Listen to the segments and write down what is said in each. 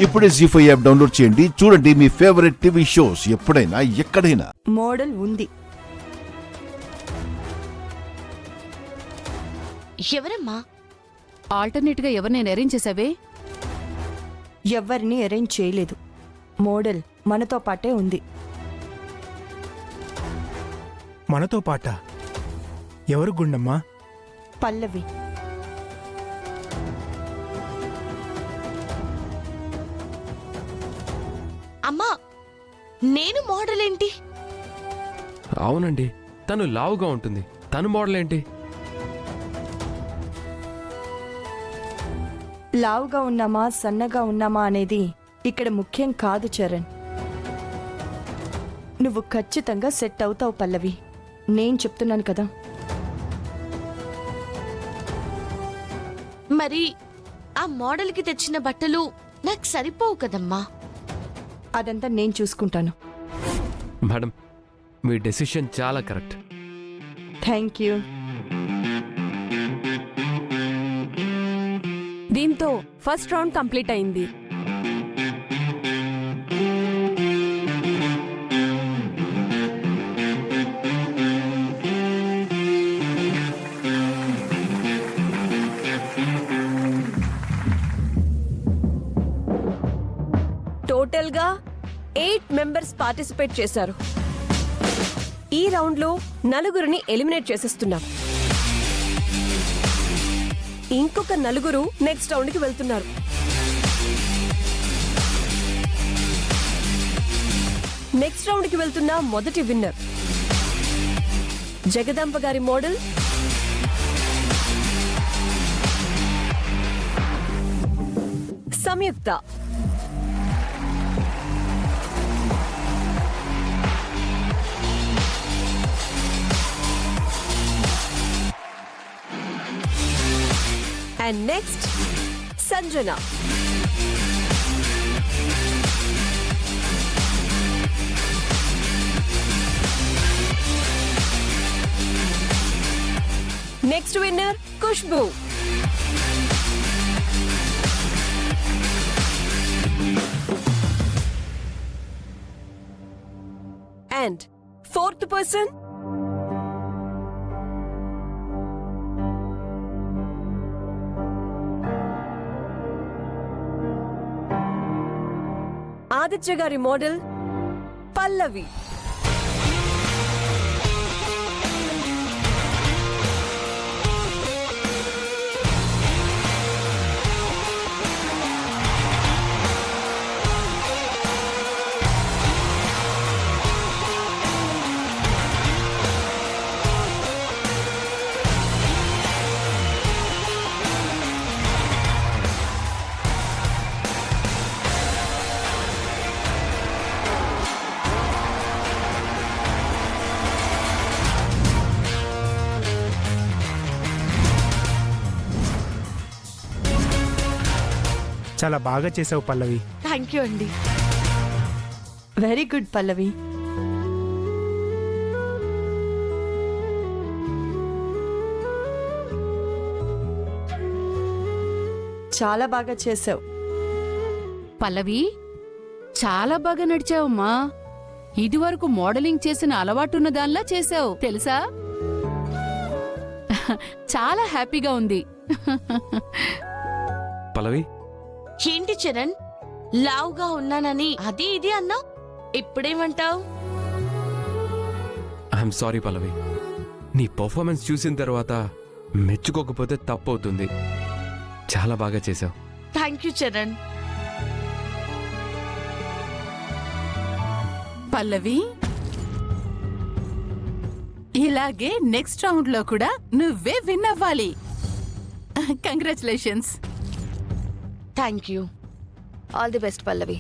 ఇప్పుడే జీ5 app download చేయండి. చూడండి మీ ఫేవరెట్ టీవీ షోస్ ఎప్పుడైనా ఎక్కడైనా. మోడల్ ఉంది. ఎవరమ్మా? ఆల్టర్నేట్ గా ఎవరినైనా అరేంజ్ చేసావే? ఎవరిని అరేంజ్ చేయలేదు. మోడల్ మనతో పాటే ఉంది. మనతో పాట? ఎవరు గుండమ్మా? పల్లవి. అమ్మా, నేను మోడల్ ఏంటి? అవునండి, తను లావుగా ఉంటుంది. తను మోడల్ ఏంటి? లావుగా ఉన్నామా సన్నగా ఉన్నామా అనేది ఇక్కడ ముఖ్యం కాదు చరణ్. నువ్వు ఖచ్చితంగా సెట్ అవుతావు పల్లవి. నేను చెప్తున్నాను కదా. మరి ఆ మోడల్కి తెచ్చిన బట్టలు నాకు సరిపోవు కదమ్మా. అదంతా నేను చూసుకుంటాను. మేడం, మీ డెసిషన్ చాలా కరెక్ట్. Thank you. దీంతో ఫస్ట్ రౌండ్ కంప్లీట్ అయింది. టోటల్గా 8 మెంబర్స్ పార్టిసిపేట్ చేశారు. ఈ రౌండ్లో 4 ఎలిమినేట్ చేసేస్తున్నాం. ఇంకొక 4 నెక్స్ట్ రౌండ్కి వెళ్తున్నారు. నెక్స్ట్ రౌండ్కి వెళ్తున్న మొదటి విన్నర్ జగదాంబ గారి model Samyuktha. And next, Sanjana. Next winner, Kushbu. And fourth person, Aditya గారి మోడల్ పల్లవి. చాలా బాగా చేసావు పల్లవి. థ్యాంక్ యూ అండి. Very good Pallavi. చాలా బాగా చేసావు పల్లవి. చాలా బాగా నడిచావమ్మా. ఇదివరకు మోడలింగ్ చేసిన అలవాటున్న దానిలా చేసావు తెలుసా. చాలా హ్యాపీగా ఉంది. పల్లవి, ఏంటి చరణ్, లావుగా ఉన్నానని అది ఇది అన్నావు, ఇప్పుడేమంటావు? ఐఎమ్ సారీ పల్లవి. నీ పర్ఫార్మెన్స్ చూసిన తర్వాత మెచ్చుకోకపోతే తప్పవుతుంది. చాలా బాగా చేసావు. Thank you Charan. పల్లవి, ఇలాగే నెక్స్ట్ రౌండ్ లో కూడా నువ్వే విన్ అవ్వాలి. Congratulations. Thank you. All the best Pallavi.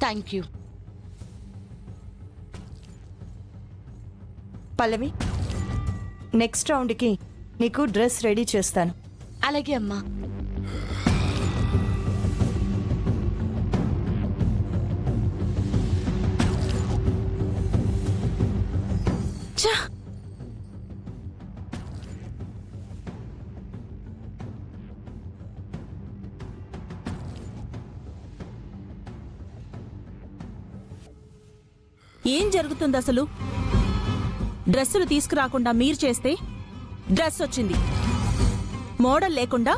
Thank you. Pallavi, next రౌండ్కి నీకు డ్రెస్ రెడీ చేస్తాను. అలాగే అమ్మా. ఏం జరుగుతుంది అసలు? డ్రెస్సులు తీసుకురాకుండా మీరు చేస్తే డ్రెస్ వచ్చింది. మోడల్ లేకుండా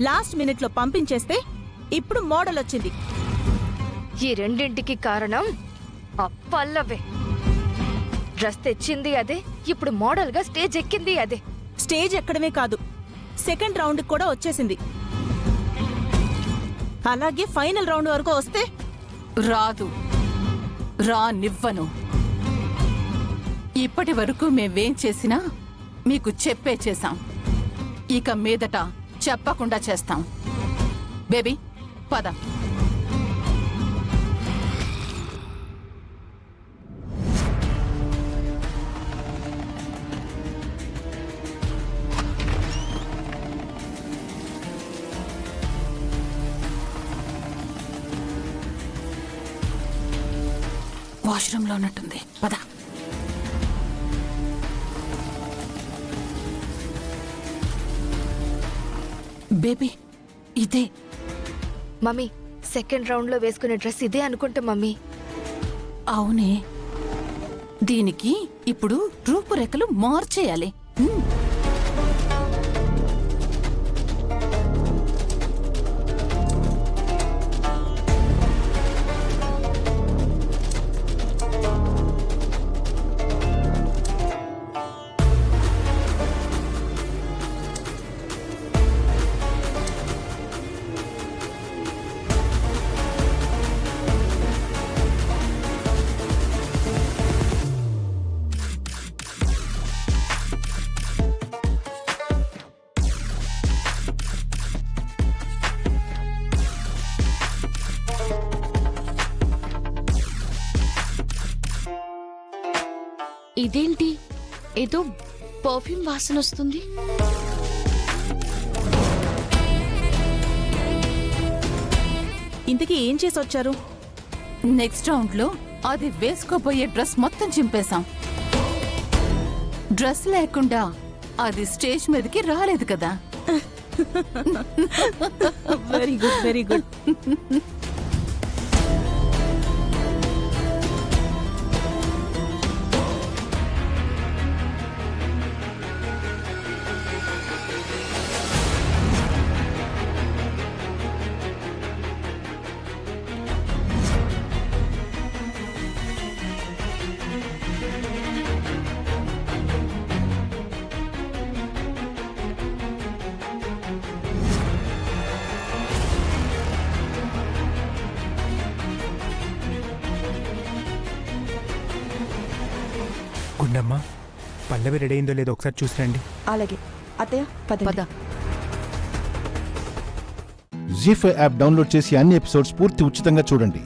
లాస్ట్ మినిట్లో పంపించేస్తే ఇప్పుడు మోడల్ వచ్చింది. ఈ రెండింటికి కారణం ఆ పల్లవే. డ్రెస్ తెచ్చింది అదే, ఇప్పుడు మోడల్ గా స్టేజ్ ఎక్కింది అదే. స్టేజ్ ఎక్కడమే కాదు, సెకండ్ రౌండ్ కూడా వచ్చేసింది. అలాగే ఫైనల్ రౌండ్ వరకు వస్తే రాదు, రానివ్వను. ఇప్పటి వరకు మేమేం చేసినా మీకు చెప్పే చేశాం. ఇక మీదట చెప్పకుండా చేస్తాం. బేబీ పద. వాష్రూమ్లో ఉన్నట్టుంది, పద. బేబీ ఇదే. మమ్మీ, సెకండ్ రౌండ్ లో వేసుకునే డ్రెస్ ఇదే అనుకుంటా మమ్మీ. అవునే, దీనికి ఇప్పుడు రూపురేఖలు మార్చేయాలి. ఇదేంటి, ఏదో పర్ఫ్యూమ్ వాసన వస్తుంది. ఇంతకీ ఏం చేసి వచ్చారు? నెక్స్ట్ రౌండ్ లో అది వేసుకోబోయే డ్రెస్ మొత్తం చింపేశాం. డ్రెస్ లేకుండా అది స్టేజ్ మీదకి రాలేదు కదా. Very good, very good. Gundamma, Pallavi ready అయిందో లేదో ఒకసారి చూసిరండి. అలాగే అత్తయ్య, పద. జీ5 యాప్ డౌన్లోడ్ చేసి అన్ని ఎపిసోడ్స్ పూర్తి ఉచితంగా చూడండి.